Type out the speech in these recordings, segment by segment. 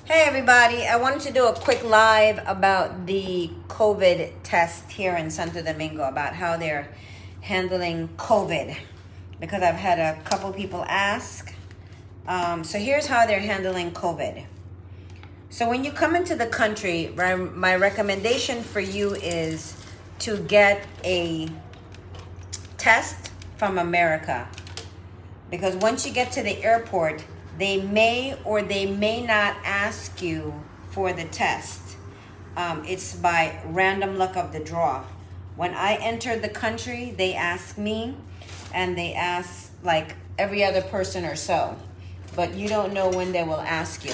Hey everybody, I wanted to do a quick live about the COVID test here in Santo Domingo, about how they're handling COVID, because I've had a couple people ask. So here's how they're handling COVID. So when you come into the country, my recommendation for you is to get a test from America, because once you get to the airport, they may or they may not ask you for the test. It's by random luck of the draw. When I entered the country, they asked me, and they ask like every other person or so, but you don't know when they will ask you.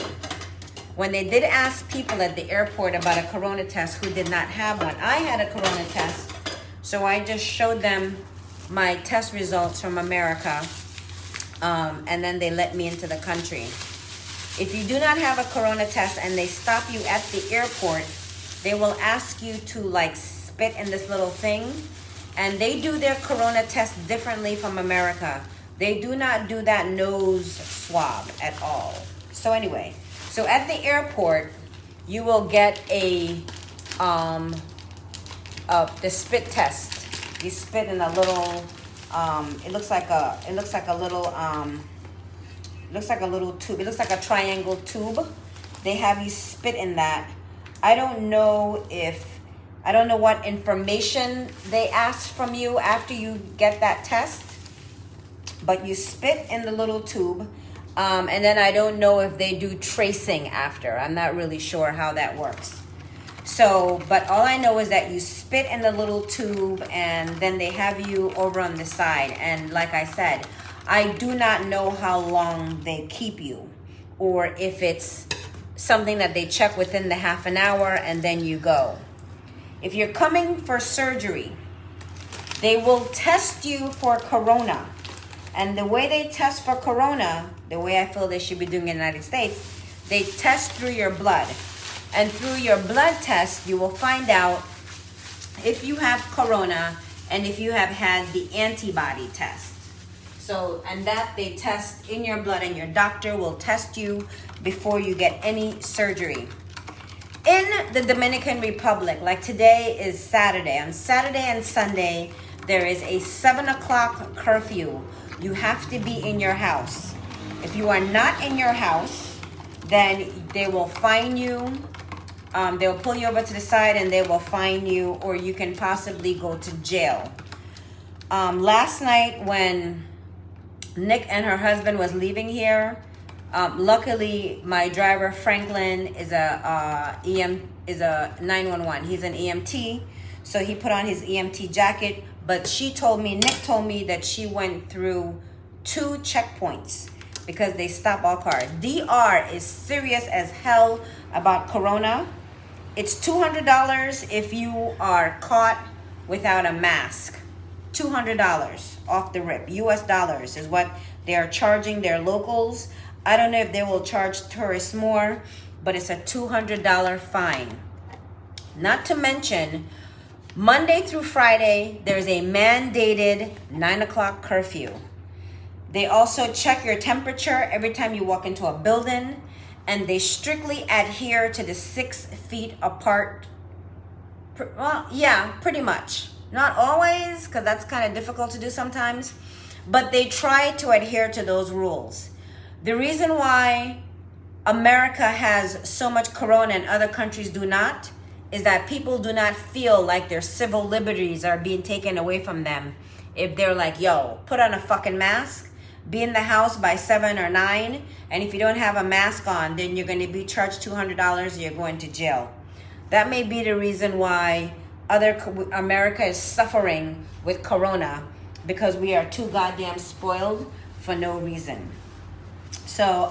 When they did ask people at the airport about a corona test who did not have one, I had a corona test, so I just showed them my test results from America. And then they let me into the country. If you do not have a corona test and they stop you at the airport, they will ask you to like spit in this little thing. And they do their corona test differently from America. They do not do that nose swab at all. So anyway, so at the airport, you will get the spit test. You spit in a little, it looks like a little tube. It looks like a triangle tube. They have you spit in that. I don't know what information they ask from you after you get that test, but you spit in the little tube. And then I don't know if they do tracing after. I'm not really sure how that works. So, but all I know is that you spit in the little tube and then they have you over on the side. And like I said, I do not know how long they keep you, or if it's something that they check within the half an hour and then you go. If you're coming for surgery, they will test you for corona. And the way they test for corona, the way I feel they should be doing in the United States, they test through your blood. And through your blood test, you will find out if you have corona and if you have had the antibody test. So, and that they test in your blood, and your doctor will test you before you get any surgery. In the Dominican Republic, like today is Saturday. On Saturday and Sunday, there is a 7 o'clock curfew. You have to be in your house. If you are not in your house, then they will fine you. They'll pull you over to the side and they will fine you, or you can possibly go to jail. Last night when Nick and her husband was leaving here, luckily my driver Franklin is a 911. He's an EMT, so he put on his EMT jacket. But Nick told me that she went through 2 checkpoints because they stop all cars. DR is serious as hell about corona. It's $200 if you are caught without a mask. $200 off the rip. US dollars is what they are charging their locals. I don't know if they will charge tourists more, but it's a $200 fine. Not to mention, Monday through Friday, there's a mandated 9 o'clock curfew. They also check your temperature every time you walk into a building, and they strictly adhere to the 6 feet apart. Well, yeah, pretty much. Not always, because that's kind of difficult to do sometimes, but they try to adhere to those rules. The reason why America has so much corona and other countries do not is that people do not feel like their civil liberties are being taken away from them. If they're like, yo, put on a fucking mask, be in the house by 7 or 9, and if you don't have a mask on, then you're going to be charged $200 or you're going to jail. That may be the reason why America is suffering with corona, because we are too goddamn spoiled for no reason. So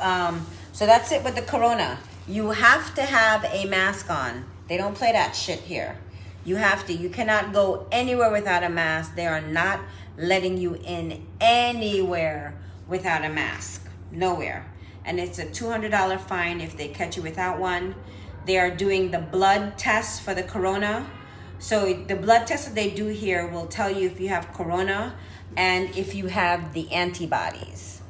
that's it with the corona. You have to have a mask on. They don't play that shit here. You have to. You cannot go anywhere without a mask. They are not letting you in anywhere without a mask. Nowhere. And it's a $200 fine if they catch you without one. They are doing the blood test for the corona. So the blood test that they do here will tell you if you have corona and if you have the antibodies.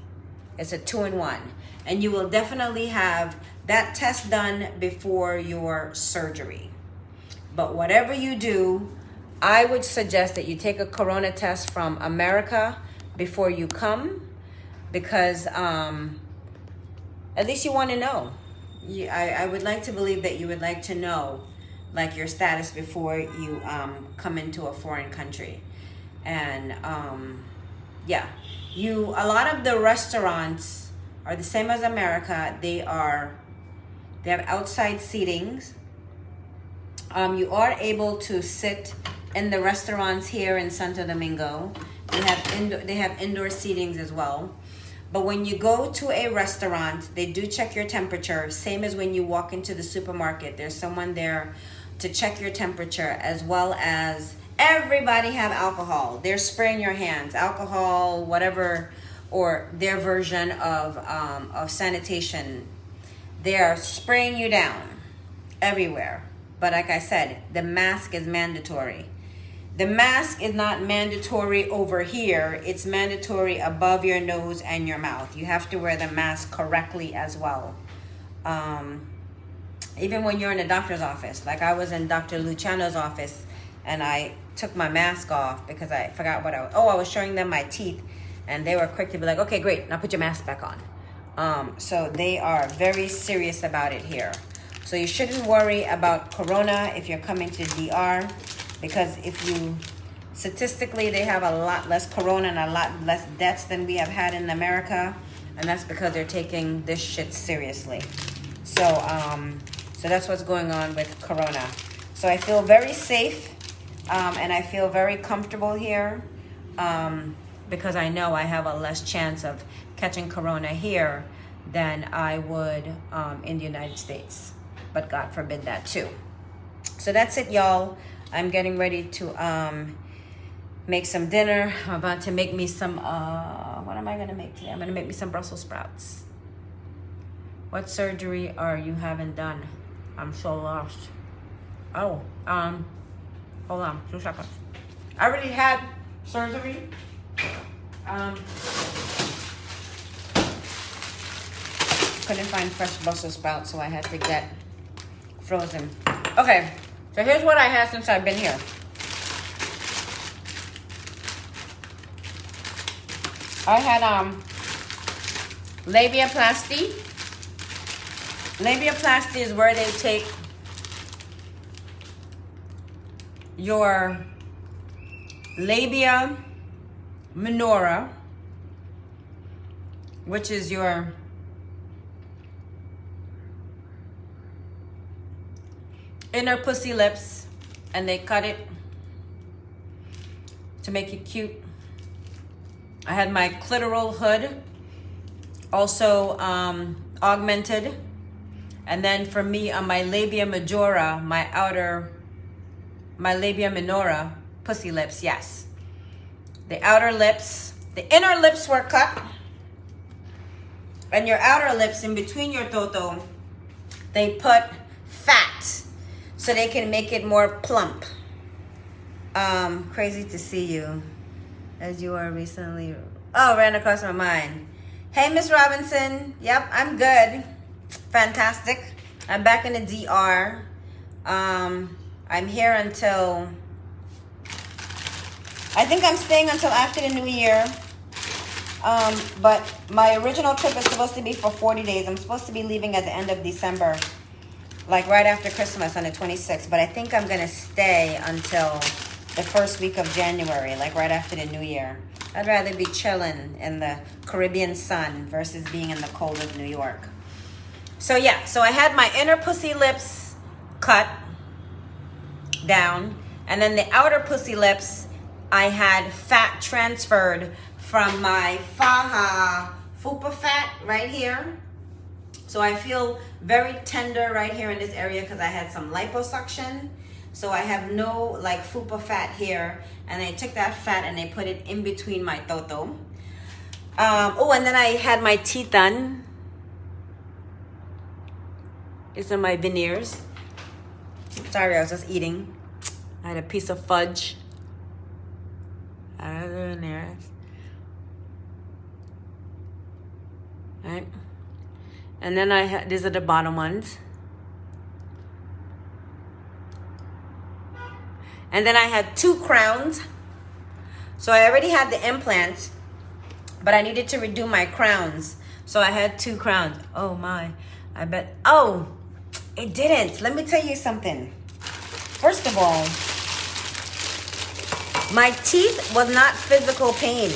It's a 2-in-1. And you will definitely have that test done before your surgery. But whatever you do, I would suggest that you take a corona test from America before you come, because at least you want to know. I would like to believe that you would like to know, like, your status before you come into a foreign country. And yeah, a lot of the restaurants are the same as America. They have outside seatings. You are able to sit in the restaurants here in Santo Domingo. They have indoor seatings as well. But when you go to a restaurant, they do check your temperature, same as when you walk into the supermarket. There's someone there to check your temperature, as well as everybody have alcohol. They're spraying your hands, alcohol, whatever, or their version of sanitation. They are spraying you down everywhere. But like I said, the mask is mandatory. The mask is not mandatory over here. It's mandatory above your nose and your mouth. You have to wear the mask correctly as well. Even when you're in a doctor's office. Like I was in Dr. Luciano's office and I took my mask off because I forgot what I was showing them my teeth, and they were quick to be like, okay, great, now put your mask back on. So they are very serious about it here. So you shouldn't worry about corona if you're coming to DR, because statistically they have a lot less corona and a lot less deaths than we have had in America, and that's because they're taking this shit seriously. So that's what's going on with corona. So I feel very safe, and I feel very comfortable here, because I know I have a less chance of catching corona here than I would in the United States. But God forbid that too. So that's it, y'all. I'm getting ready to make some dinner. I'm about to make me some, what am I going to make today? I'm going to make me some Brussels sprouts. What surgery are you having done? I'm so lost. Oh, hold on, 2 seconds. I already had surgery. Couldn't find fresh Brussels sprouts, so I had to get frozen. Okay, so here's what I had since I've been here. I had labiaplasty. Labiaplasty is where they take your labia minora, which is your inner pussy lips, and they cut it to make it cute. I had my clitoral hood also augmented, and then for me on my labia majora, my labia minora pussy lips, yes. The outer lips, the inner lips were cut, and your outer lips in between your toto, they put fat so they can make it more plump. Crazy to see you as you are recently. Oh, ran across my mind. Hey, Miss Robinson. Yep, I'm good. Fantastic. I'm back in the DR. I'm here until, I think I'm staying until after the new year. But my original trip is supposed to be for 40 days. I'm supposed to be leaving at the end of December, like right after Christmas on the 26th. But I think I'm going to stay until the first week of January, like right after the new year. I'd rather be chilling in the Caribbean sun versus being in the cold of New York. So yeah, so I had my inner pussy lips cut down, and then the outer pussy lips, I had fat transferred from my faja fupa fat right here. So I feel very tender right here in this area because I had some liposuction. So I have no like fupa fat here, and they took that fat and they put it in between my toto. Oh, and then I had my teeth done. These are my veneers. Sorry, I was just eating. I had a piece of fudge. I had the veneers. right? And then these are the bottom ones. And then I had 2 crowns. So I already had the implants, but I needed to redo my crowns. So I had 2 crowns. Oh my, I bet, oh, it didn't. Let me tell you something. First of all, my teeth was not physical pain.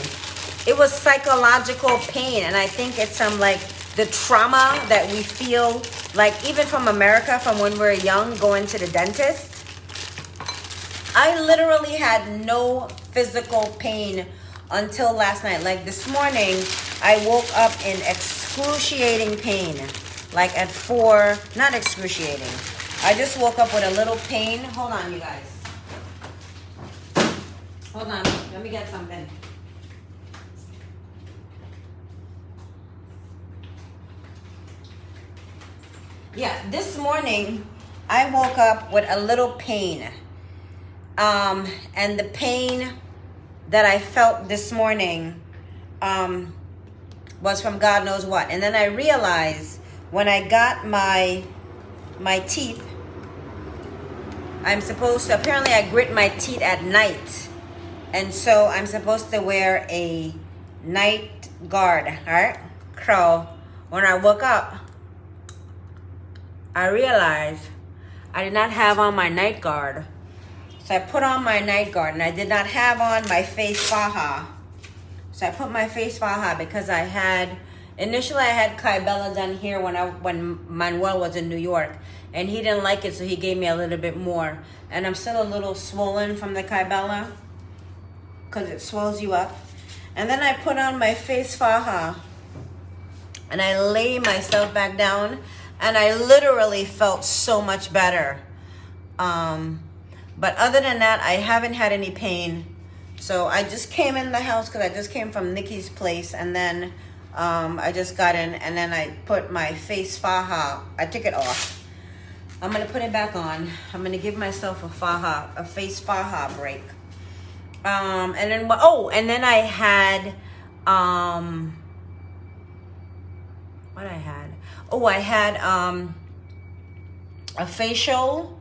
It was psychological pain. And I think it's like the trauma that we feel, like even from America, from when we were young, going to the dentist. I literally had no physical pain until last night. Like this morning, I woke up in excruciating pain. Like at 4, not excruciating. I just woke up with a little pain. Hold on, you guys. Hold on, let me get something. Yeah, this morning, I woke up with a little pain. And the pain that I felt this morning was from God knows what. And then I realized when I got my teeth, I'm supposed to, apparently I grit my teeth at night. And so I'm supposed to wear a night guard, all right? So when I woke up, I realized I did not have on my night guard. So I put on my night guard, and I did not have on my face faja. So I put my face faja because initially I had Kybella done here when Manuel was in New York, and he didn't like it, so he gave me a little bit more. And I'm still a little swollen from the Kybella because it swells you up. And then I put on my face faja, and I lay myself back down, and I literally felt so much better. But other than that, I haven't had any pain. So I just came in the house because I just came from Nikki's place. And then I just got in, and then I put my face faja. I took it off. I'm going to put it back on. I'm going to give myself a face faja break. And then, and then I had, what I had? Oh, I had a facial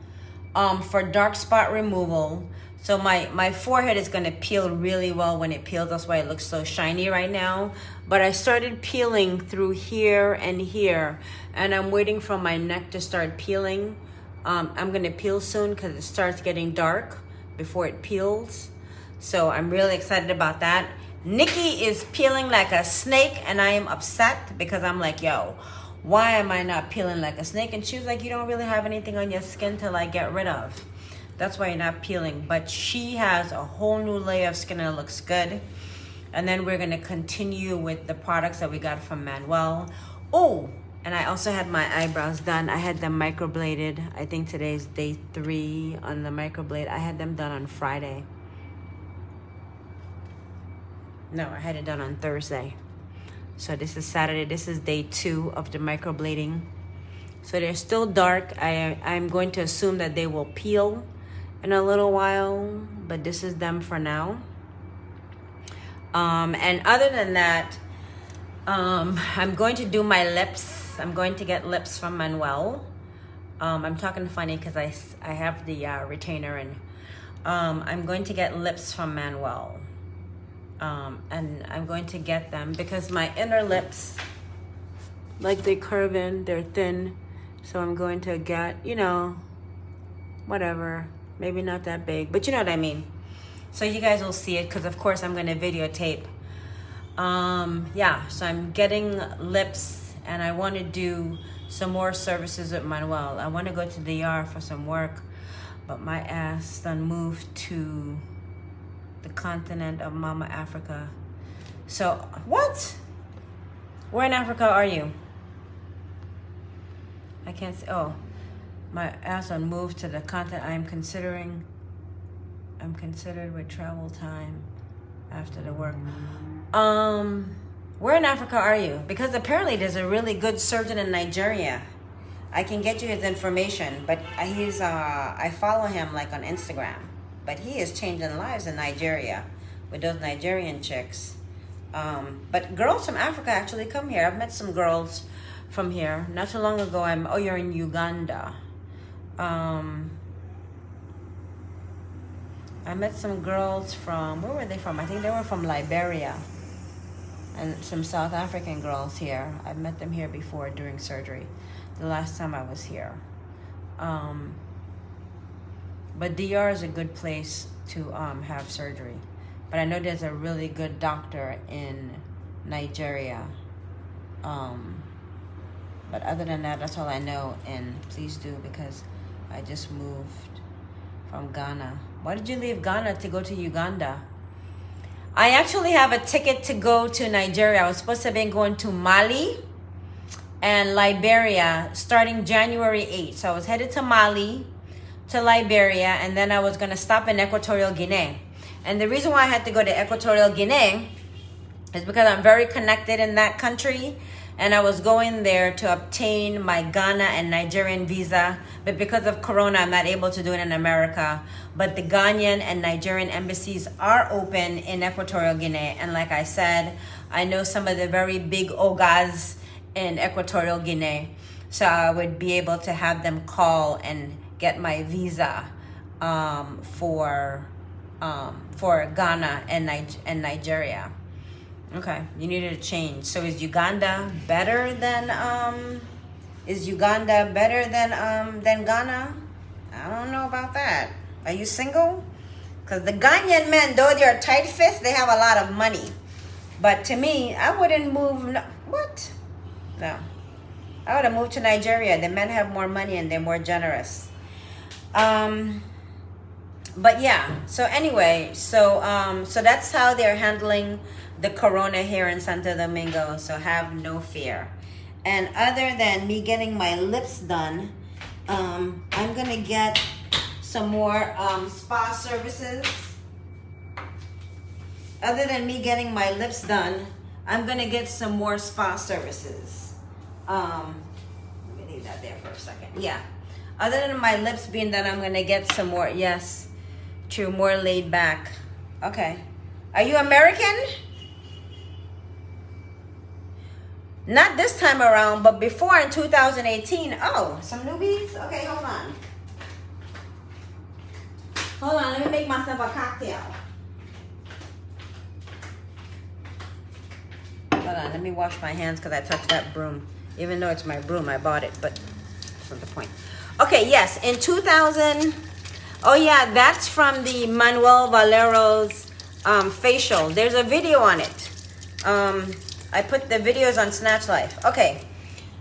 for dark spot removal. So my forehead is going to peel really well when it peels. That's why it looks so shiny right now. But I started peeling through here and here, and I'm waiting for my neck to start peeling. I'm going to peel soon because it starts getting dark before it peels. So I'm really excited about that. Nikki is peeling like a snake, and I am upset because I'm like, yo, why am I not peeling like a snake? And she was like, you don't really have anything on your skin to like get rid of. That's why you're not peeling. But she has a whole new layer of skin and it looks good. And then we're gonna continue with the products that we got from Manuel. Oh, and I also had my eyebrows done. I had them microbladed. I think today's day 3 on the microblade. I had them done on Friday. No, I had it done on Thursday. So this is Saturday. This is day 2 of the microblading. So they're still dark. I'm going to assume that they will peel in a little while, but this is them for now. And other than that, I'm going to do my lips. I'm going to get lips from Manuel. I'm talking funny because I have the retainer in. I'm going to get lips from Manuel. And I'm going to get them because my inner lips, like they curve in, they're thin. So I'm going to get, you know, whatever, maybe not that big, but you know what I mean. So you guys will see it because of course I'm going to videotape. Yeah, so I'm getting lips and I want to do some more services with Manuel. I want to go to the DR for some work, but my ass done moved to the continent of Mama Africa. So, what? Where in Africa are you? I can't see. Oh, my ass on moved to the continent. I'm considered with travel time after the work. Where in Africa are you? Because apparently there's a really good surgeon in Nigeria. I can get you his information, but he's I follow him like on Instagram. But he is changing lives in Nigeria with those Nigerian chicks. But girls from Africa actually come here. I've met some girls from here. Not too long ago, oh, you're in Uganda. I met some girls from, where were they from? I think they were from Liberia. And some South African girls here. I've met them here before during surgery, the last time I was here. But DR is a good place to have surgery. But I know there's a really good doctor in Nigeria. But other than that, that's all I know. And please do, because I just moved from Ghana. Why did you leave Ghana to go to Uganda? I actually have a ticket to go to Nigeria. I was supposed to have been going to Mali and Liberia starting January 8th. So I was headed to Mali, to Liberia, and then I was going to stop in Equatorial Guinea. And the reason why I had to go to Equatorial Guinea is because I'm very connected in that country. And I was going there to obtain my Ghana and Nigerian visa. But because of Corona, I'm not able to do it in America. But the Ghanaian and Nigerian embassies are open in Equatorial Guinea. And like I said, I know some of the very big ogas in Equatorial Guinea. So I would be able to have them call and get my visa for Ghana and Nigeria. Okay, you needed a change. So is Uganda better than Ghana? I don't know about that. Are you single? Because the Ghanaian men, though they're tight fists, they have a lot of money. But to me, I wouldn't move. What? No, I would have moved to Nigeria. The men have more money and they're more generous. But yeah. So anyway, so that's how they're handling the Corona here in Santo Domingo, so have no fear. And other than me getting my lips done, I'm gonna get some more spa services. Other than me getting my lips done, I'm gonna get some more spa services. Let me leave that there for a second. Yeah. Other than my lips being done, I'm gonna get some more. Yes, true, more laid back. Okay. Are you American? Not this time around, but before in 2018. Oh, some newbies? Okay, hold on. Hold on, let me make myself a cocktail. Hold on, let me wash my hands because I touched that broom. Even though it's my broom, I bought it, but that's not the point. Okay, yes, in 2000, oh yeah, that's from the Manuel Valero's facial. There's a video on it. I put the videos on Snatch Life. Okay,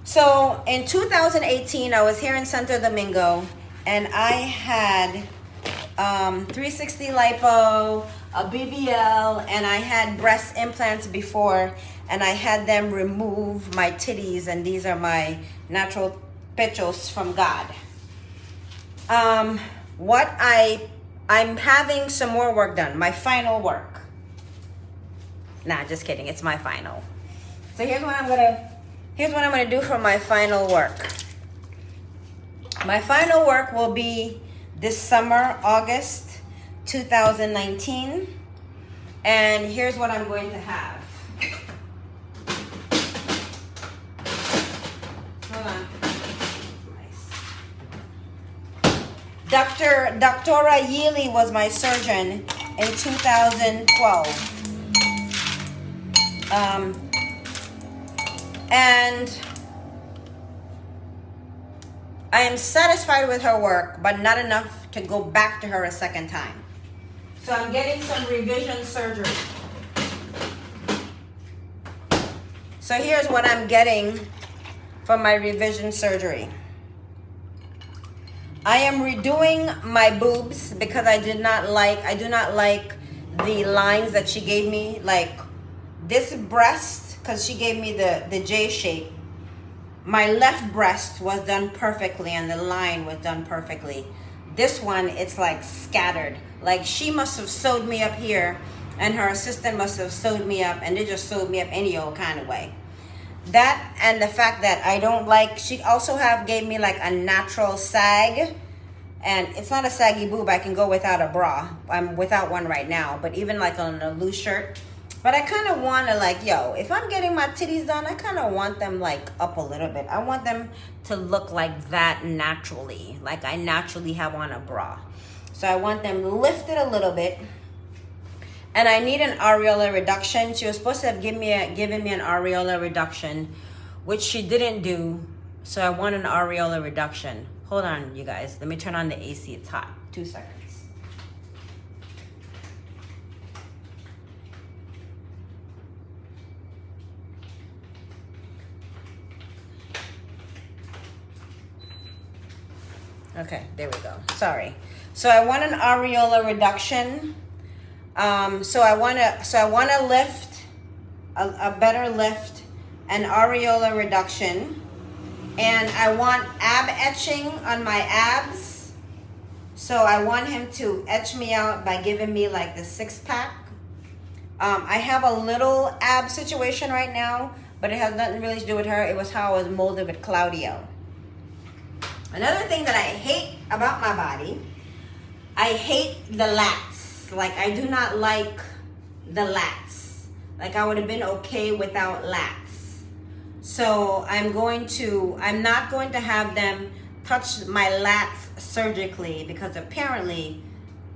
so in 2018, I was here in Santo Domingo, and I had 360 lipo, a BBL, and I had breast implants before, and I had them remove my titties, and these are my natural pechos from God. I'm having some more work done, my final work. Nah, just kidding, it's my final. So here's what I'm gonna do for my final work. My final work will be this summer, August 2019. And here's what I'm going to have. Hold on. Nice. Dr. Yealy was my surgeon in 2012. And I am satisfied with her work, but not enough to go back to her a second time. So I'm getting some revision surgery. So here's what I'm getting for my revision surgery. I am redoing my boobs because I do not like the lines that she gave me, like this breast, because she gave me the J shape. My left breast was done perfectly and the line was done perfectly. This one, it's like scattered. Like she must have sewed me up here and her assistant must have sewed me up, and they just sewed me up any old kind of way. That and the fact that I don't like, she also gave me like a natural sag, and it's not a saggy boob. I can go without a bra. I'm without one right now, but even like on a loose shirt, But I kind of want to, like, yo, if I'm getting my titties done, I kind of want them, like, up a little bit. I want them to look like that naturally, like I naturally have on a bra. So I want them lifted a little bit. And I need an areola reduction. She was supposed to have given me an areola reduction, which she didn't do. So I want an areola reduction. Hold on, you guys. Let me turn on the AC. It's hot. 2 seconds. Okay, there we go. Sorry. So I want an areola reduction. So I want to lift a better lift, an areola reduction, and I want ab etching on my abs. So I want him to etch me out by giving me like the 6-pack. I have a little ab situation right now, but it has nothing really to do with her. It was how I was molded with Claudio. Another thing that I hate about my body, I hate the lats. Like, I do not like the lats. Like, I would have been okay without lats. So I'm not going to have them touch my lats surgically, because apparently,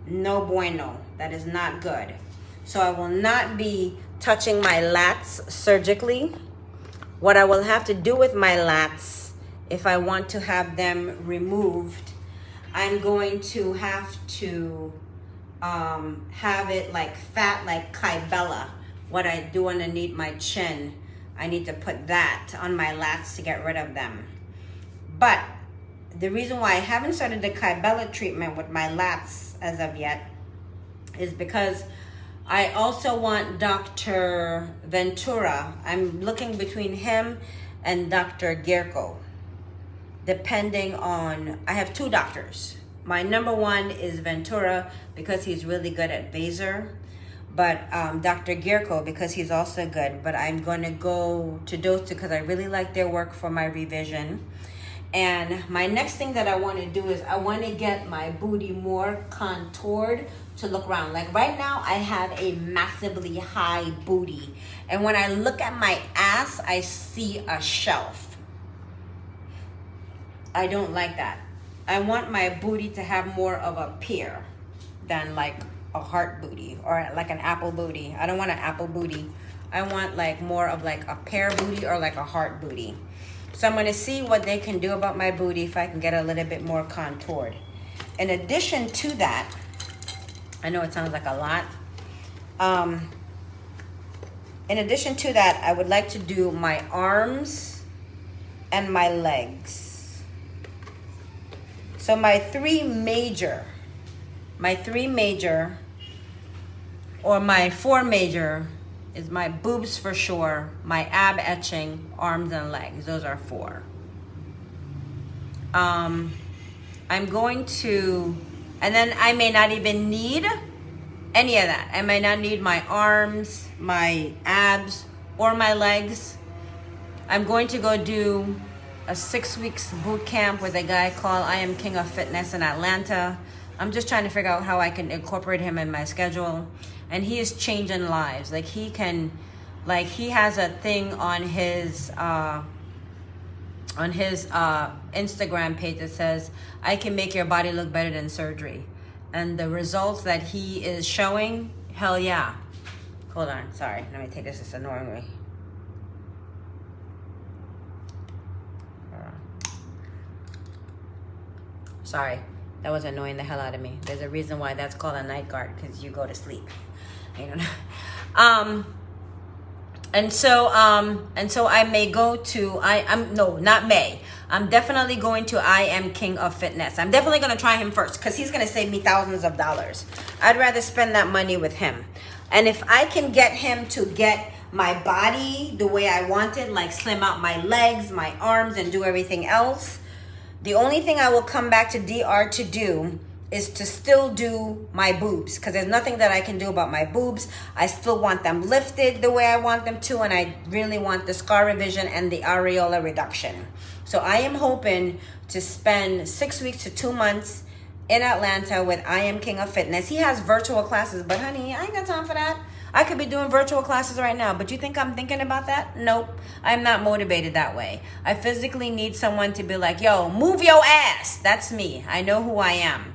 no bueno. That is not good. So I will not be touching my lats surgically. What I will have to do with my lats, if I want to have them removed, I'm going to have to have it like fat, like Kybella. What I do underneath my chin, I need to put that on my lats to get rid of them. But the reason why I haven't started the Kybella treatment with my lats as of yet is because I also want Dr. Ventura. I'm looking between him and Dr. Gierko. Depending on, I have 2 doctors. My number one is Ventura because he's really good at Vaser, but Dr. Gierko because he's also good. But I'm going to go to those 2 because I really like their work for my revision. And my next thing that I want to do is I want to get my booty more contoured to look round. Like right now, I have a massively high booty, and when I look at my ass, I see a shelf. I don't like that. I want my booty to have more of a pear than like a heart booty or like an apple booty. I don't want an apple booty. I want like more of like a pear booty or like a heart booty. So I'm going to see what they can do about my booty if I can get a little bit more contoured. In addition to that, I know it sounds like a lot. In addition to that, I would like to do my arms and my legs. So my 3 major, or my 4 major is my boobs for sure, my ab etching, arms and legs. Those are 4. I'm going to, and then I may not even need any of that. I may not need my arms, my abs, or my legs. I'm going to go do a 6 weeks boot camp with a guy called I Am King of Fitness in Atlanta. I'm just trying to figure out how I can incorporate him in my schedule. And he is changing lives. Like he has a thing on his Instagram page that says, I can make your body look better than surgery. And the results that he is showing, hell yeah. Hold on, sorry, let me take this, it's annoying me. Sorry, that was annoying the hell out of me. There's a reason why that's called a night guard, because you go to sleep. You know. And so I may go to I'm definitely going to I Am King of Fitness. I'm definitely going to try him first because he's going to save me thousands of dollars. I'd rather spend that money with him. And if I can get him to get my body the way I want it, like slim out my legs, my arms, and do everything else, the only thing I will come back to DR to do is to still do my boobs, because there's nothing that I can do about my boobs. I still want them lifted the way I want them to, and I really want the scar revision and the areola reduction. So I am hoping to spend 6 weeks to 2 months in Atlanta with I Am King of Fitness. He has virtual classes, but honey, I ain't got time for that. I could be doing virtual classes right now, but you think I'm thinking about that? Nope. I'm not motivated that way. I physically need someone to be like, yo, move your ass. That's me. I know who I am.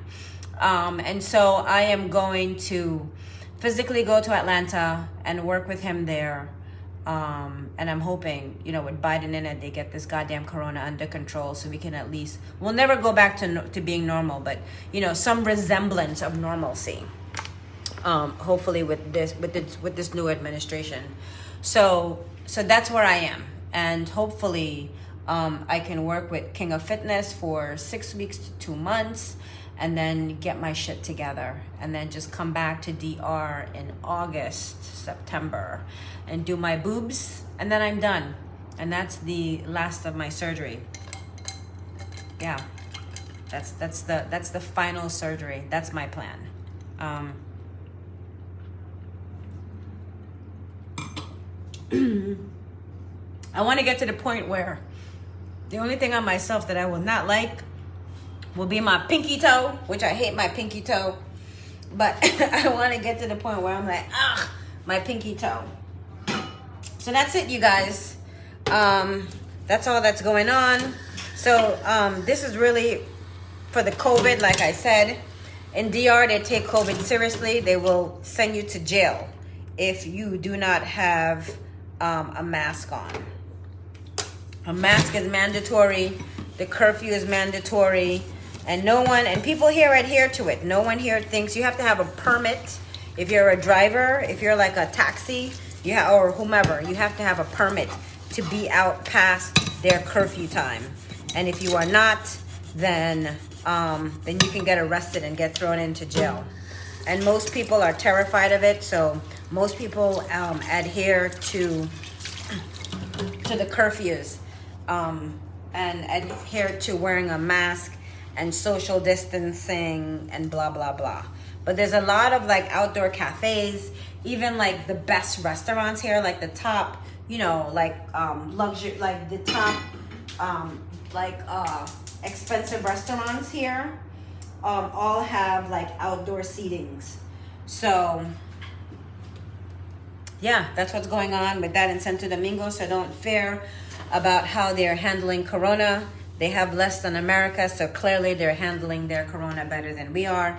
And so I am going to physically go to Atlanta and work with him there. And I'm hoping, you know, with Biden in it, they get this goddamn corona under control so we can at least, we'll never go back to being normal, but, you know, some resemblance of normalcy. Hopefully with this new administration. So that's where I am. And hopefully, I can work with King of Fitness for 6 weeks to 2 months and then get my shit together and then just come back to DR in August, September and do my boobs and then I'm done. And that's the last of my surgery. Yeah, that's the final surgery. That's my plan. I want to get to the point where the only thing on myself that I will not like will be my pinky toe, which I hate my pinky toe. But I want to get to the point where I'm like, ugh, my pinky toe. So that's it, you guys. That's all that's going on. So this is really for the COVID, like I said. In DR, they take COVID seriously. They will send you to jail if you do not have a mask on. A mask is mandatory. The curfew is mandatory. And people here adhere to it. No one here thinks you have to have a permit. If you're a driver, if you're like a taxi, or whomever, you have to have a permit to be out past their curfew time. And if you are not, then you can get arrested and get thrown into jail. And most people are terrified of it, so most people adhere to the curfews and adhere to wearing a mask and social distancing and blah, blah, blah. But there's a lot of like outdoor cafes, even like the best restaurants here, like the top, you know, like luxury, like the top, expensive restaurants here, all have like outdoor seatings. So yeah, that's what's going on with that in Santo Domingo. So don't fear about how they're handling Corona. They have less than America, so clearly they're handling their Corona better than we are.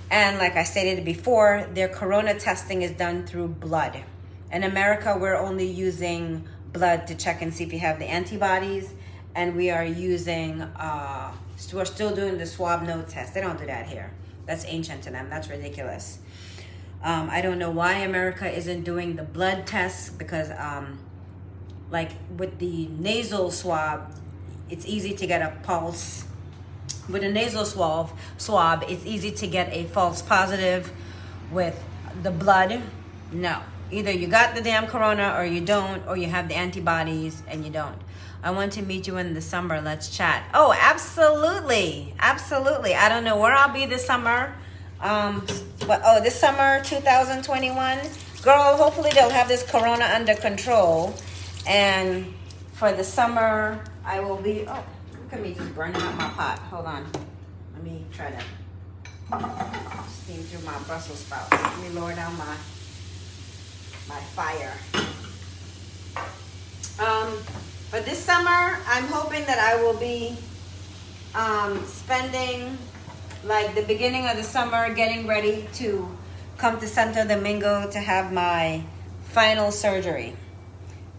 And like I stated before, their Corona testing is done through blood. In America, we're only using blood to check and see if you have the antibodies. And we are using, we're still doing the swab nose test. They don't do that here. That's ancient to them. That's ridiculous. I don't know why America isn't doing the blood tests because like with the nasal swab, it's easy to get a pulse. With a nasal swab, it's easy to get a false positive. With the blood, no. Either you got the damn Corona or you don't, or you have the antibodies and you don't. I want to meet you in the summer. Let's chat. Oh, absolutely. Absolutely. I don't know where I'll be this summer. But this summer, 2021. Girl, hopefully they'll have this Corona under control. And for the summer, I will be, look at me just burning up my pot. Hold on. Let me try to steam through my Brussels sprouts. Let me lower down my fire. But this summer, I'm hoping that I will be spending like the beginning of the summer getting ready to come to Santo Domingo to have my final surgery.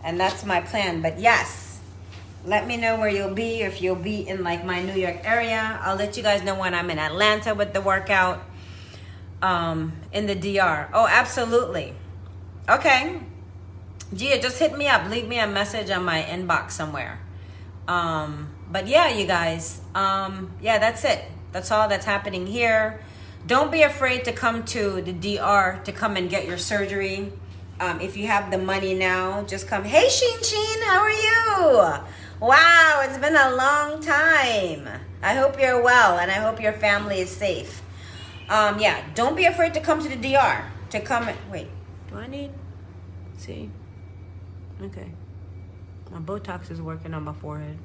And that's my plan. But yes, let me know where you'll be. If you'll be in like my New York area, I'll let you guys know when I'm in Atlanta with the workout in the DR. Oh, absolutely. Okay. Gia, just hit me up. Leave me a message on my inbox somewhere. But yeah, you guys. Yeah, that's it. That's all that's happening here. Don't be afraid to come to the DR to come and get your surgery. If you have the money now, just come. Hey, Sheen, how are you? Wow, it's been a long time. I hope you're well, and I hope your family is safe. Yeah, don't be afraid to come to the DR. To come, wait, do I need, see, okay. My Botox is working on my forehead.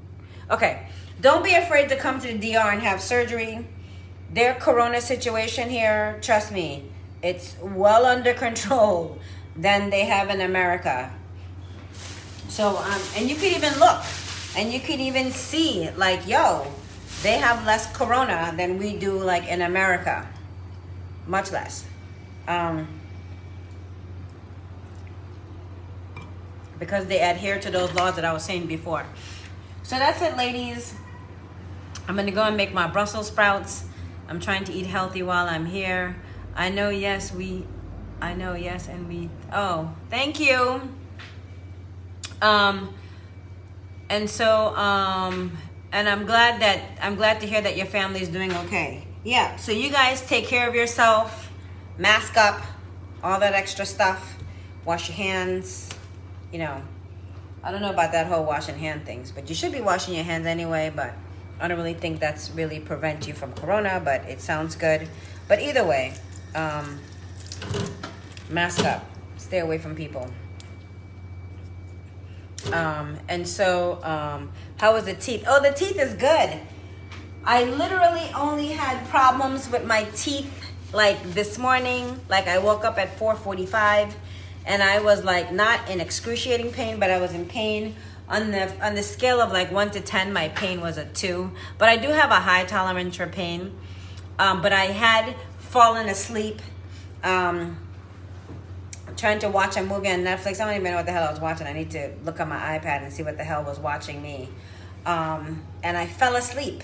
Okay, don't be afraid to come to the DR and have surgery. Their Corona situation here, trust me, it's well under control. than they have in America. So, and you could even look, and you could even see, like, yo, they have less corona than we do, like, in America. Much less. Because they adhere to those laws that I was saying before. So that's it, ladies. I'm gonna go and make my Brussels sprouts. I'm trying to eat healthy while I'm here. I know, yes, and we, oh, thank you. And so, and I'm glad to hear that your family is doing okay. Yeah, so you guys take care of yourself, mask up, all that extra stuff, wash your hands, you know. I don't know about that whole washing hand things, but you should be washing your hands anyway, but I don't really think that's really prevent you from corona, but it sounds good. But either way, mask up, stay away from people. And so, how was the teeth? Oh, the teeth is good. I literally only had problems with my teeth like this morning. Like I woke up at 4:45 and I was like not in excruciating pain, but I was in pain. On the scale of like 1 to 10, my pain was a 2. But I do have a high tolerance for pain. But I had fallen asleep trying to watch a movie on Netflix. I don't even know what the hell I was watching. I need to look on my iPad and see what the hell was watching me. And I fell asleep.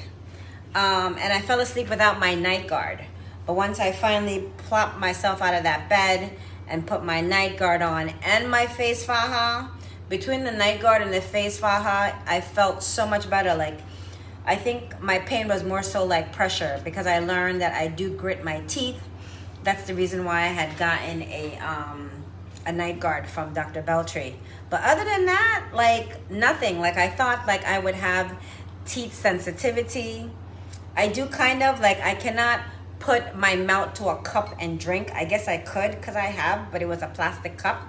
And I fell asleep without my night guard. But once I finally plopped myself out of that bed and put my night guard on and my face faja, between the night guard and the face faja, I felt so much better. Like, I think my pain was more so like pressure because I learned that I do grit my teeth. That's the reason why I had gotten a night guard from Dr. Beltry. But other than that, like nothing. Like I thought like I would have teeth sensitivity. I do kind of, like I cannot put my mouth to a cup and drink. I guess I could because I have, but it was a plastic cup.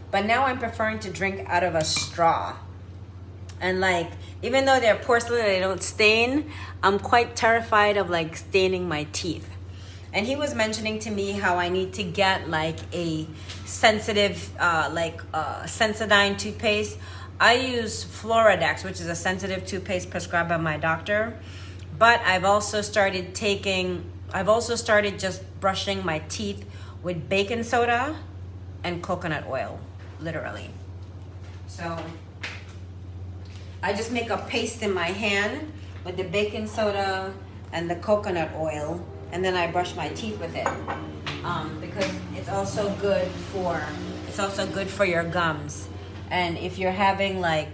But now I'm preferring to drink out of a straw. And like, even though they're porcelain and they don't stain, I'm quite terrified of like staining my teeth. And he was mentioning to me how I need to get like a sensitive, Sensodyne toothpaste. I use Floridex, which is a sensitive toothpaste prescribed by my doctor. But I've also started just brushing my teeth with baking soda and coconut oil, literally. So I just make a paste in my hand with the baking soda and the coconut oil, and then I brush my teeth with it because it's also good for your gums. And if you're having like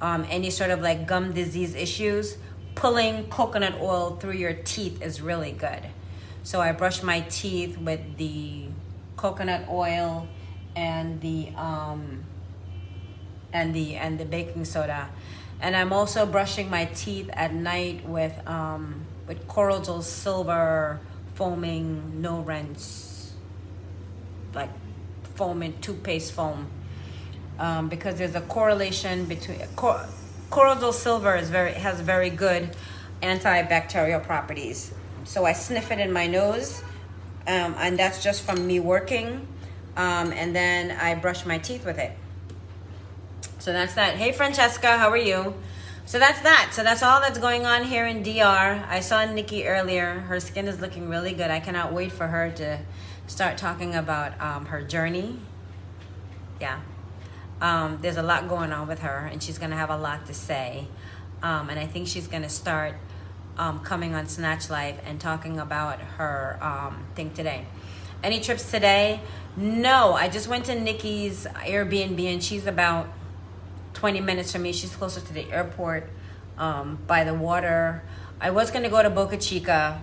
any sort of like gum disease issues, pulling coconut oil through your teeth is really good. So I brush my teeth with the coconut oil and the baking soda, and I'm also brushing my teeth at night with Cordial Silver foaming no rinse, like foaming toothpaste foam, because there's a correlation between Cordial Silver has very good antibacterial properties. So I sniff it in my nose, and that's just from me working, and then I brush my teeth with it. So that's that. Hey Francesca, how are you? So that's that. So that's all that's going on here in DR. I saw Nikki earlier. Her skin is looking really good. I cannot wait for her to start talking about her journey. Yeah. There's a lot going on with her, and she's going to have a lot to say. And I think she's going to start coming on Snatch Life and talking about her thing today. Any trips today? No, I just went to Nikki's Airbnb, and she's about 20 minutes from me. She's closer to the airport, by the water. I was going to go to Boca Chica.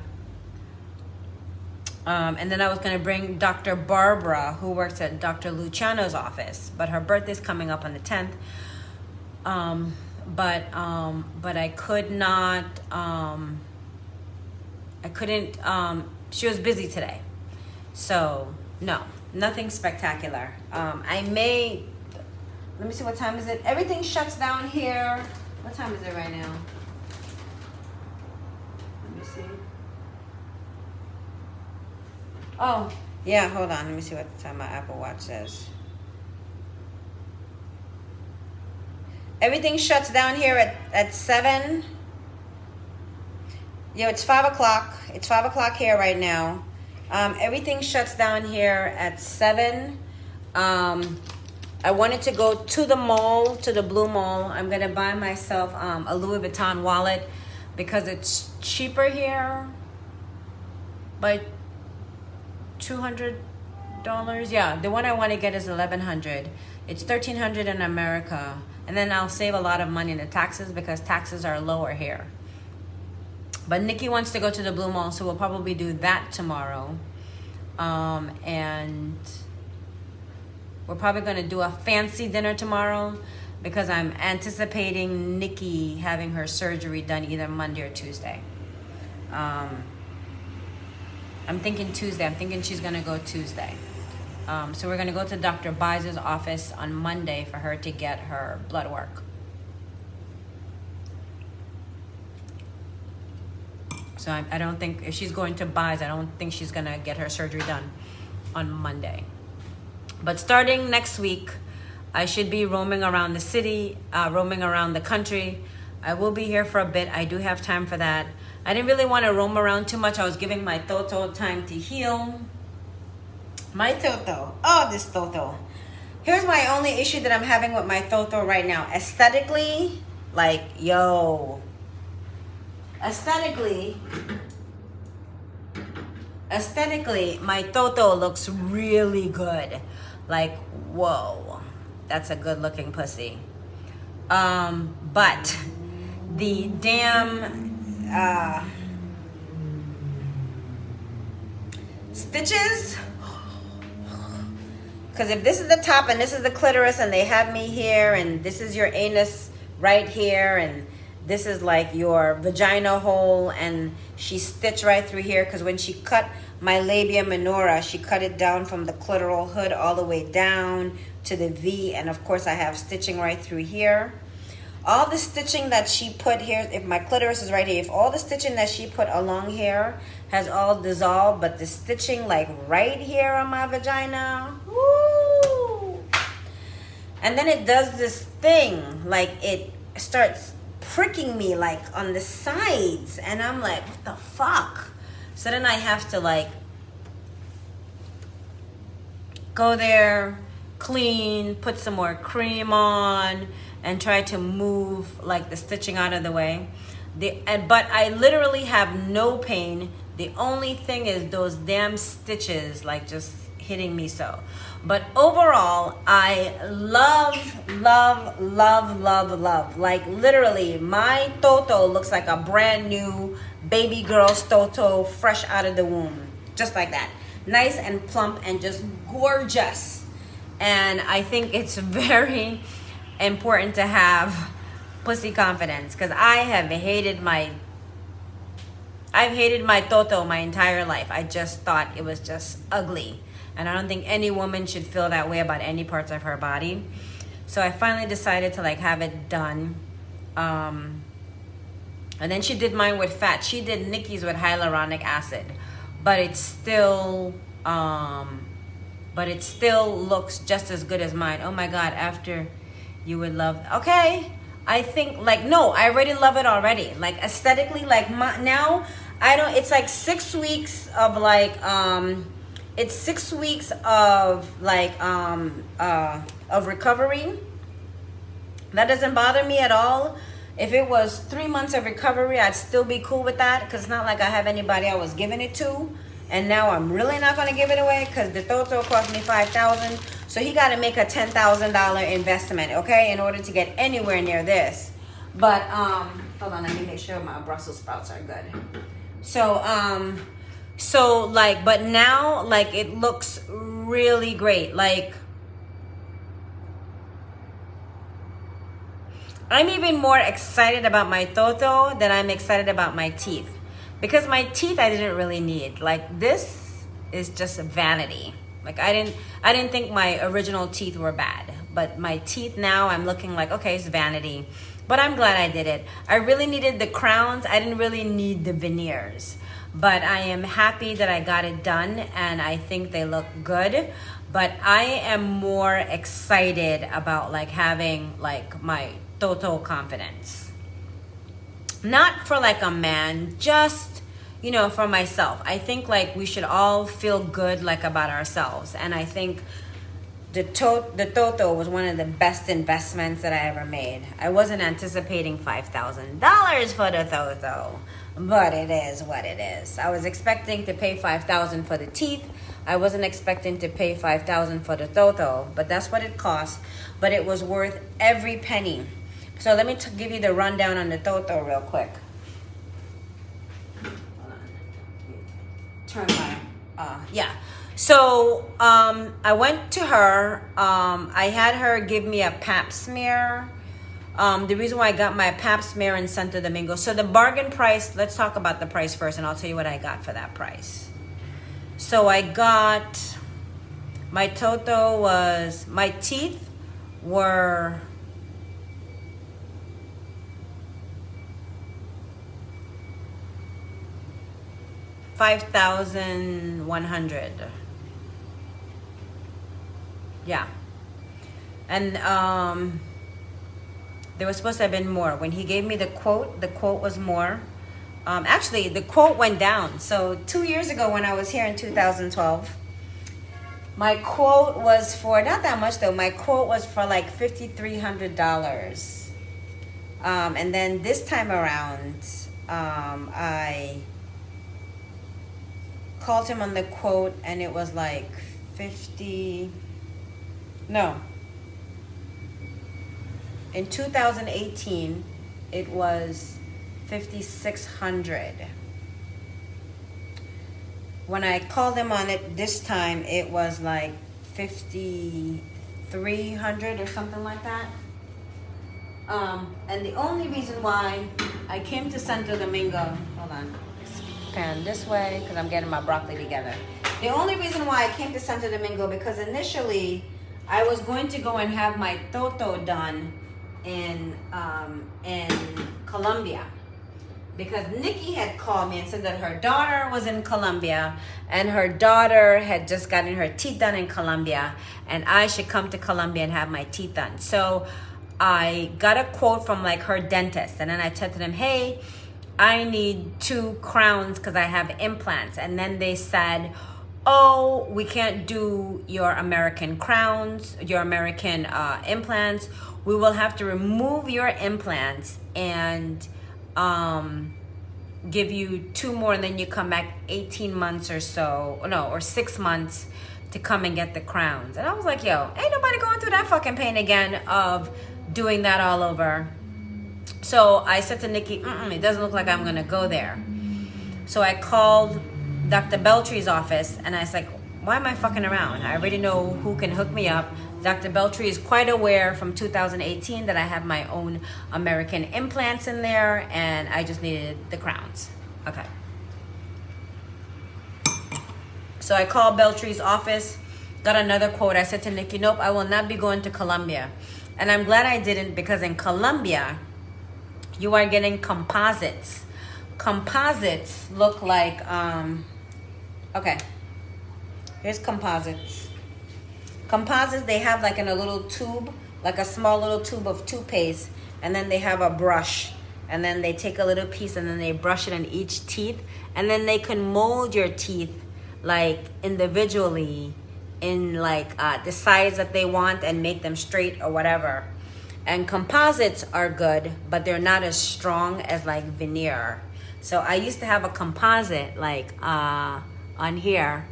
And then I was going to bring Dr. Barbara, who works at Dr. Luciano's office, but her birthday's coming up on the 10th. But I could not, she was busy today. So no, nothing spectacular. Let me see, what time is it? Everything shuts down here. What time is it right now? Let me see. Oh, yeah, hold on. Let me see what time my Apple Watch says. Everything shuts down here at 7. Yo, it's 5 o'clock. It's 5 o'clock here right now. Everything shuts down here at 7. I wanted to go to the mall, to the Blue Mall. I'm going to buy myself a Louis Vuitton wallet because it's cheaper here by $200. Yeah, the one I want to get is $1,100. It's $1,300 in America. And then I'll save a lot of money in the taxes because taxes are lower here. But Nikki wants to go to the Blue Mall, so we'll probably do that tomorrow. And we're probably going to do a fancy dinner tomorrow because I'm anticipating Nikki having her surgery done either Monday or Tuesday. I'm thinking Tuesday. I'm thinking she's going to go Tuesday. So we're going to go to Dr. Bizer's office on Monday for her to get her blood work. So I don't think, if she's going to Biz, I don't think she's going to get her surgery done on Monday. But starting next week, I should be roaming around the city, roaming around the country. I will be here for a bit. I do have time for that. I didn't really want to roam around too much. I was giving my Toto time to heal. My Toto. Oh, this Toto. Here's my only issue that I'm having with my Toto right now. Aesthetically, like, yo. Aesthetically, my Toto looks really good. Like, whoa, that's a good looking pussy. But the damn stitches, because if this is the top and this is the clitoris and they have me here and this is your anus right here and this is like your vagina hole and she stitched right through here because when she cut my labia minora, she cut it down from the clitoral hood all the way down to the V, and of course I have stitching right through here. All the stitching that she put here, if my clitoris is right here, if all the stitching that she put along here has all dissolved, but the stitching like right here on my vagina, woo! And then it does this thing, like it starts pricking me like on the sides, and I'm like, what the fuck? So then I have to like go there, clean, put some more cream on, and try to move like the stitching out of the way. But I literally have no pain. The only thing is those damn stitches like just hitting me so. But overall, I love, love, love, love, love. Like literally, my Toto looks like a brand new baby girl's Toto fresh out of the womb. Just like that. Nice and plump and just gorgeous. And I think it's very important to have pussy confidence because I've hated my Toto my entire life. I just thought it was just ugly. And I don't think any woman should feel that way about any parts of her body. So I finally decided to like have it done. And then she did mine with fat. She did Nikki's with hyaluronic acid. But it still looks just as good as mine. Oh my God, after you would love, okay. I think like, no, I already love it already. Like aesthetically, like now, it's like 6 weeks of like, it's 6 weeks of like of recovery. That doesn't bother me at all. If it was 3 months of recovery, I'd still be cool with that because it's not like I have anybody I was giving it to, and now I'm really not going to give it away because the Toto cost me $5,000. So he got to make a $10,000 investment, okay, in order to get anywhere near this. But hold on, let me make sure my Brussels sprouts are good. So like, but now like it looks really great. Like I'm even more excited about my Toto than I'm excited about my teeth, because my teeth I didn't really need. Like this is just vanity. Like I didn't think my original teeth were bad, but my teeth now I'm looking like, okay, it's vanity. But I'm glad I did it. I really needed the crowns. I didn't really need the veneers. But I am happy that I got it done, and I think they look good. But I am more excited about like having like my total confidence. Not for like a man, just, you know, for myself. I think like we should all feel good like about ourselves. And I think the Toto was one of the best investments that I ever made. I wasn't anticipating $5,000 for the Toto, but it is what it is. I was expecting to pay $5,000 for the teeth. I wasn't expecting to pay $5,000 for the Toto, but that's what it cost. But it was worth every penny. So let me give you the rundown on the Toto real quick. Hold on. Turn my, yeah. So I went to her. I had her give me a pap smear. The reason why I got my pap smear in Santo Domingo. So the bargain price, let's talk about the price first, and I'll tell you what I got for that price. So I got, my Toto was, my teeth were $5,100. Yeah. And there was supposed to have been more. When he gave me the quote was more. Actually, the quote went down. So 2 years ago when I was here in 2012, my quote was for, not that much though, my quote was for like $5,300. And then this time around, I called him on the quote and it was like 50, no. In 2018, it was $5,600. When I called him on it this time, it was like $5,300 or something like that. And the only reason why I came to Santo Domingo, hold on, pan this way because I'm getting my broccoli together. The only reason why I came to Santo Domingo because initially I was going to go and have my Toto done in Colombia, because Nikki had called me and said that her daughter was in Colombia and her daughter had just gotten her teeth done in Colombia and I should come to Colombia and have my teeth done. So I got a quote from like her dentist and then I said to them, hey, I need 2 crowns because I have implants. And then they said, oh, we can't do your American crowns, your American implants. We will have to remove your implants and give you 2 more, and then you come back 18 months or so, no, or 6 months to come and get the crowns. And I was like, yo, ain't nobody going through that fucking pain again of doing that all over. So I said to Nikki, it doesn't look like I'm gonna go there. So I called Dr. Beltry's office and I was like, why am I fucking around? I already know who can hook me up. Dr. Beltry is quite aware from 2018 that I have my own American implants in there and I just needed the crowns. Okay. So I called Beltry's office, got another quote. I said to Nikki, nope, I will not be going to Colombia. And I'm glad I didn't, because in Colombia, you are getting composites. Composites look like, okay, here's composites. Composites, they have like in a little tube, like a small little tube of toothpaste, and then they have a brush, and then they take a little piece and then they brush it in each teeth, and then they can mold your teeth like individually in like the size that they want and make them straight or whatever. And composites are good, but they're not as strong as like veneer. So I used to have a composite like on here,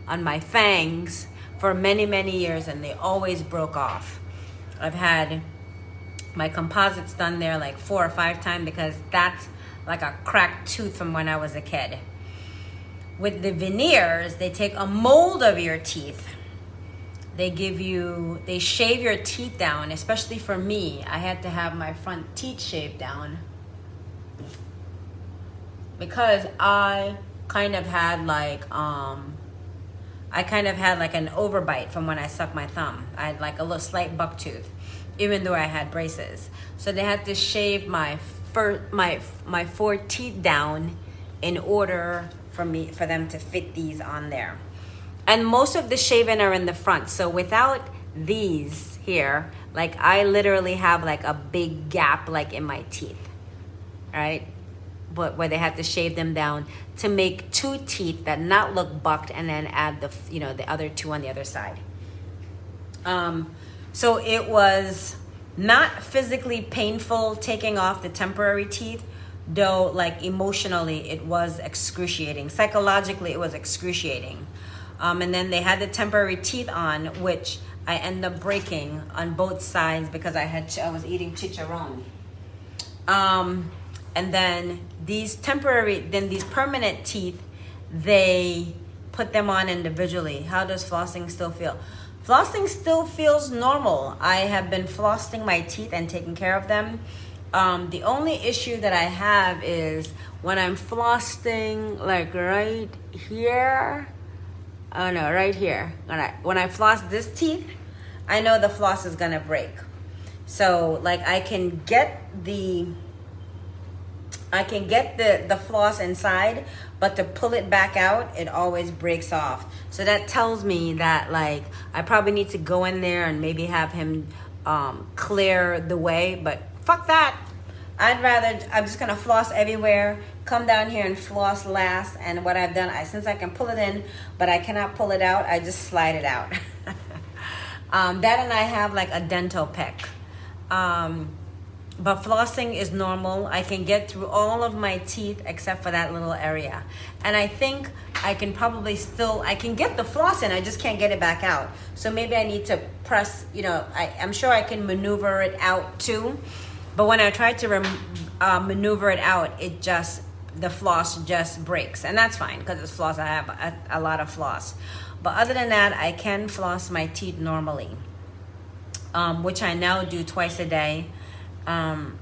on my fangs for many, many years, and they always broke off. I've had my composites done there like 4 or 5 times because that's like a cracked tooth from when I was a kid. With the veneers, they take a mold of your teeth. They shave your teeth down, especially for me. I had to have my front teeth shaved down because I kind of had like an overbite from when I sucked my thumb. I had like a little slight buck tooth, even though I had braces. So they had to shave my 4 teeth down in order for them to fit these on there. And most of the shaving are in the front. So without these here, like I literally have like a big gap like in my teeth, right? But where they had to shave them down to make 2 teeth that not look bucked, and then add the, you know, the other 2 on the other side. So it was not physically painful taking off the temporary teeth, though like emotionally it was excruciating. Psychologically it was excruciating. And then they had the temporary teeth on, which I ended up breaking on both sides because I was eating chicharron. And then these permanent teeth, they put them on individually. How does flossing still feel? Flossing still feels normal. I have been flossing my teeth and taking care of them. The only issue that I have is when I'm flossing, like right here. Oh no, right here. When I floss this teeth, I know the floss is gonna break. So like I can get the floss inside, but to pull it back out, it always breaks off. So that tells me that like I probably need to go in there and maybe have him clear the way, but fuck that. I'm just gonna floss everywhere, come down here and floss last. And what I've done, since I can pull it in, but I cannot pull it out, I just slide it out. That, and I have like a dental pick. But flossing is normal. I can get through all of my teeth except for that little area. And I think I can probably I can get the floss in, I just can't get it back out. So maybe I need to press, you know, I'm sure I can maneuver it out too. But when I try to maneuver it out, the floss just breaks. And that's fine because it's floss, I have a lot of floss. But other than that, I can floss my teeth normally, which I now do twice a day.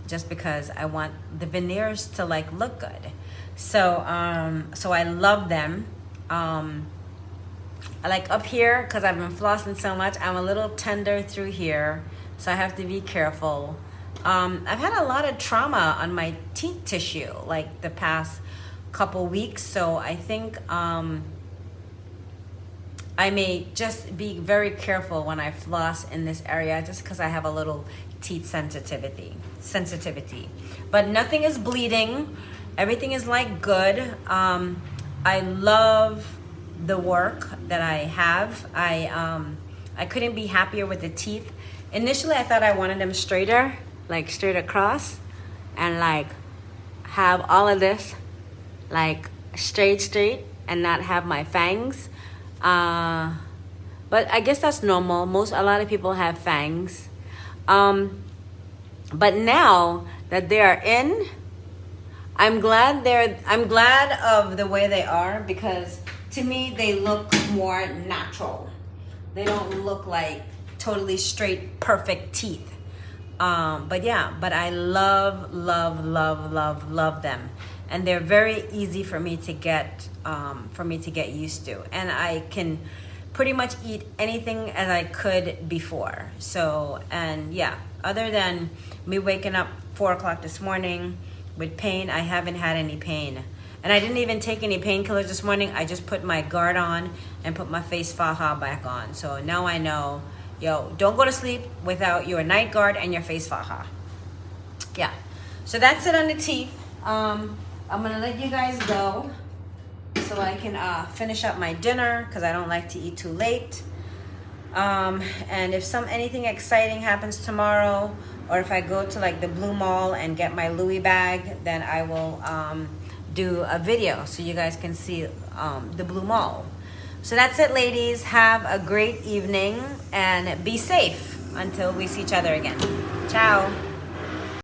Just because I want the veneers to like look good. So I love them. I like up here, because I've been flossing so much, I'm a little tender through here, so I have to be careful. I've had a lot of trauma on my teeth tissue like the past couple weeks, so I think I may just be very careful when I floss in this area, just because I have a little teeth sensitivity. But nothing is bleeding. Everything is like good. I love the work that I have. I couldn't be happier with the teeth. Initially, I thought I wanted them straighter, like straight across, and like have all of this like straight, and not have my fangs. But I guess that's normal. A lot of people have fangs. But now that they are in, I'm glad of the way they are, because to me they look more natural. They don't look like totally straight, perfect teeth. But I love them, and they're very easy for me to get used to, and I can pretty much eat anything as I could before. So, and yeah, other than me waking up 4 o'clock this morning with pain, I haven't had any pain. And I didn't even take any painkillers this morning. I just put my guard on and put my face faja back on. So now I know, don't go to sleep without your night guard and your face faja. Yeah, so that's it on the teeth. I'm gonna let you guys go so I can finish up my dinner, because I don't like to eat too late. And if anything exciting happens tomorrow, or if I go to like the Blue Mall and get my Louis bag, then I will do a video so you guys can see the Blue Mall. So that's it, ladies. Have a great evening and be safe until we see each other again. Ciao.